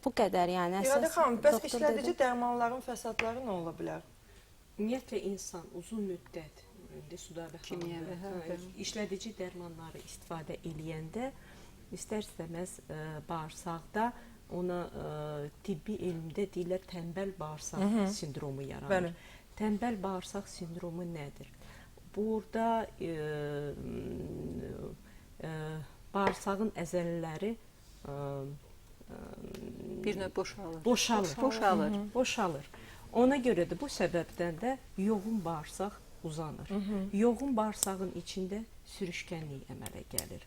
Bu qədər, yəni əsas. İradə xanım, bəs işlədici dərmanların fəsadları nə ola bilər? Ümumiyyətlə insan uzun müddət işlədici dərmanları istifadə eləyəndə istər-istəməz bağırsaqda ona tibbi elmdə deyirlər tənbəl bağırsaq sindromu yaranır. Tənbəl bağırsaq sindromu nədir? Burada bağırsağın əzələləri bir növ boşalır. Ona görə də bu səbəbdən də yoğun bağırsaq uzanır. Yoğun bağırsağın içində sürüşkənlik əmələ gəlir.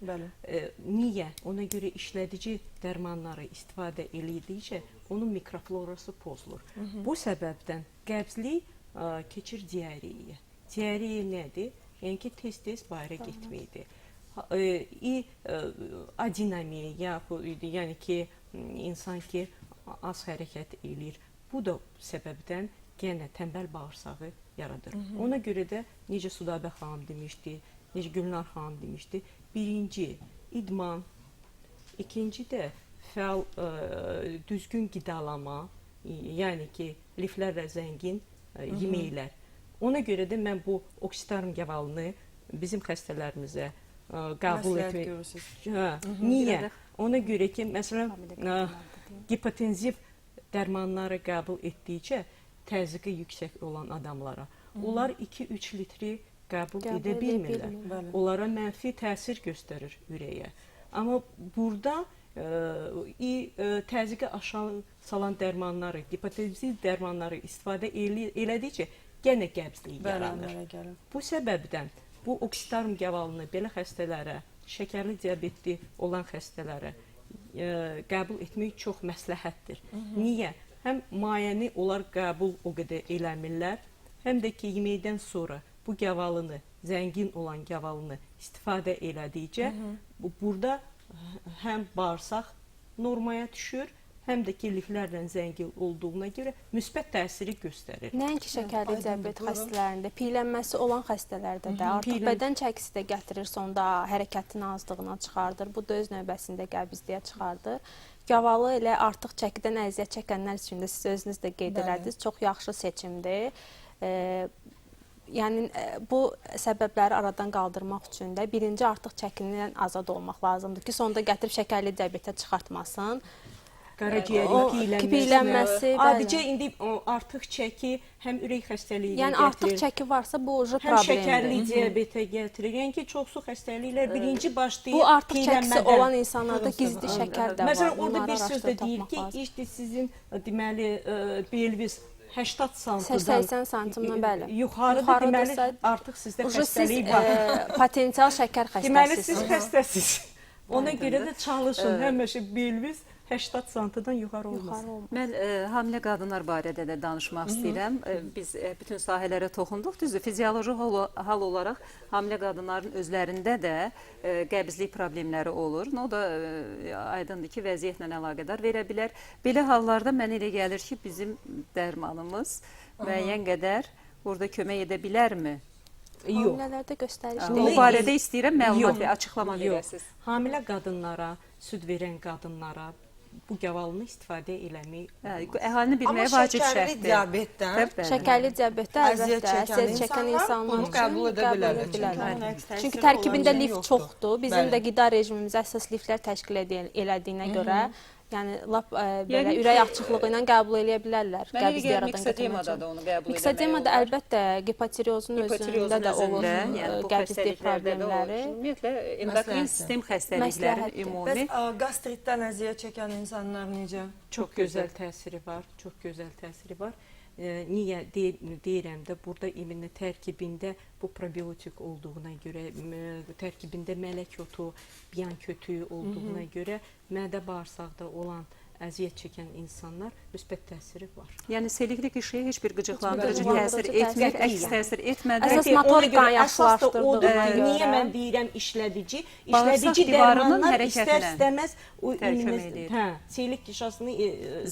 Niyə? Ona görə işlədici dərmanları istifadə elədikcə onun mikroflorası pozulur. Bu səbəbdən qəbzlik keçir diareyaya. Ciyəri nədir? Yəni ki, tez-tez bayıra getməkdir. Adinamiya yaxud yəni ki, insan ki, az hərəkət eləyir. Bu da səbəbdən yenə tənbəl bağırsağı yaradır. Ona görə də necə Sudabə xanım demişdi, necə Gülnar xanım demişdi, birinci idman, ikinci də fəal, düzgün qidalama, yəni ki, liflərlə zəngin yeməklər. Ona görə də mən bu oksitarm gavalını bizim xəstələrimizə qəbul etmək. Niyə? Ona görə ki, məsələn, hipotenziv dərmanları qəbul etdikcə təzyiqi yüksək olan adamlara, onlar 2-3 litri qəbul edə bilmirlər. Onlara mənfi təsir göstərir ürəyə. Amma burada təzyiqi aşağı salan dərmanları, hipotenziv dərmanları istifadə elədikcə yenə qəbzlik yaranır. Bu səbəbdən bu oksitarm gavalını belə xəstələrə, şəkərli diabetli olan xəstələrə qəbul etmək çox məsləhətdir. Niyə? Həm mayəni onlar qəbul o qədər eləmirlər, həm də ki, yeməkdən sonra bu gavalını, zəngin olan gavalını istifadə elədikcə, burada həm bağırsaq normaya düşür, həm də ki, liflərlə zəngin olduğuna görə müsbət təsiri göstərir. Nəinki şəkərli diabet xəstələrində, piylənməsi olan xəstələrdə də artıq bədən çəkisi də gətirir, sonda hərəkətin azlığına çıxardır. Bu da öz növbəsində qəbizliyə çıxardır. Gavalı elə artıq çəkidən əziyyət çəkənlər üçün də siz özünüz də qeyd elədiniz, çox yaxşı seçimdir. Yəni bu səbəbləri aradan qaldırmaq üçün də birinci artıq çəkinin azad olmaq lazımdır ki, sonda gətirib şəkərli diabetə çıxartmasın. Qaraciyərin piylənməsi. Adicə indi artıq çəki həm ürək xəstəliyi gətirir. Yəni artıq çəki varsa bu problemdir. Həm şəkərli diabetə gətirir. Yəni ki, çoxsu xəstəliklər birinci başlayır. Bu artıq çəkisi olan insanlarda gizli şəkər də var. Məsələn, orada bir söz də deyir ki, işte sizin deməli belviz 80 santimdən 80 santimdən bəli. Yuxarıda deməli artıq sizdə xəstəlik var. Potensial şəkər xəstəsisiniz. Deməli siz xəstəsiz. Ona görə də çalışın həmişə belviz 80 santimdən yuxarı olmasın. Mən hamilə qadınlar barədə də danışmaq istəyirəm. Biz bütün sahələrə toxunduq. Düzdür, fizioloji hal olaraq hamilə qadınların özlərində də qəbizlik problemləri olur. O da aydındır ki, vəziyyətlə əlaqədar verə bilər. Belə hallarda mənə elə gəlir ki, bizim dərmanımız müəyyən qədər burada kömək edə bilərmi? Hamilələrdə göstəriş O barədə istəyirəm məlumat və açıqlama verəsiniz. Hamilə qadınlara, süd verən qadınlara bu gavalını istifadə eləmək. Əhalini bilməyə vacib şərtdir. Amma şəkərli diabetdən, şəkərli diabetdə əlbəttə əziyyət çəkən insanlar bunu qəbul edə bilərlər. Çünki tərkibində lif çoxdur. Bizim də qida rejimimiz əsas liflər təşkil elədiyinə görə, yəni lap belə ürək açıqlığı ilə qəbul edə bilərlər. Qəbz yaradan miksedemada da onu qəbul etmək. Miksedemada əlbəttə gipatireozun özündə də olur qəbizlik problemləri. Ümumiyyətlə endokrin sistem xəstəlikləri ümumi. Bəs qastritdən əziyyət çəkən insanlar necə? Çox gözəl təsiri var, çox gözəl təsiri var. Niyə deyirəm də, burada immune tərkibində bu probiotik olduğuna görə, tərkibində mələk otu, biyan kötüyü olduğuna görə mədə bağırsaqda olan əziyyət çəkən insanlar müsbət təsiri var. Yəni selikli qişiyə heç bir qıcıqlandırıcı təsir etmir, əks təsir etmədən. Əsas motorikanı yaxşılaşdırdığına görə. Niyə mən deyirəm işlədici? İşlədici dərmanlar istər-istəməz o selik qişasını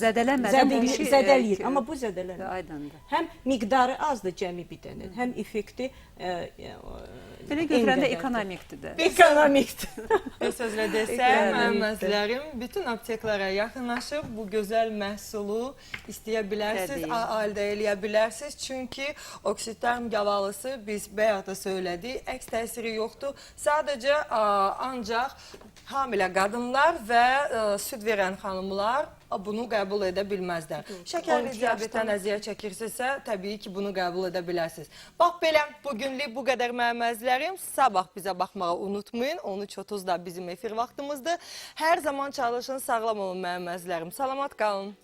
zədələyir. Amma bu zədələnir. Həm miqdarı azdır cəmi bir dənə, həm effekti belə götürəndə ekonomikdir də. Ekonomikdir. Bir sözlə desəm, məmməzlərim bütün apteklərə yaxınlaşıb bu gözəl məhsulu istəyə bilərsiniz, əldə eləyə bilərsiniz. Çünki oksitarm gavalısı biz bayaq da söylədik, əks təsiri yoxdur. Sadəcə ancaq hamilə qadınlar və süd verən xanımlar bunu qəbul edə bilməzlər. Şəkərli diabetdən əziyyət çəkirsinizsə, təbii ki, bunu qəbul edə bilərsiniz. Bax belə, bugünlük bu qədər məməzlərim. Sabah bizə baxmağı unutmayın. 13:30-da bizim efir vaxtımızdır. Hər zaman çalışın, sağlam olun məməzlərim. Salamat qalın.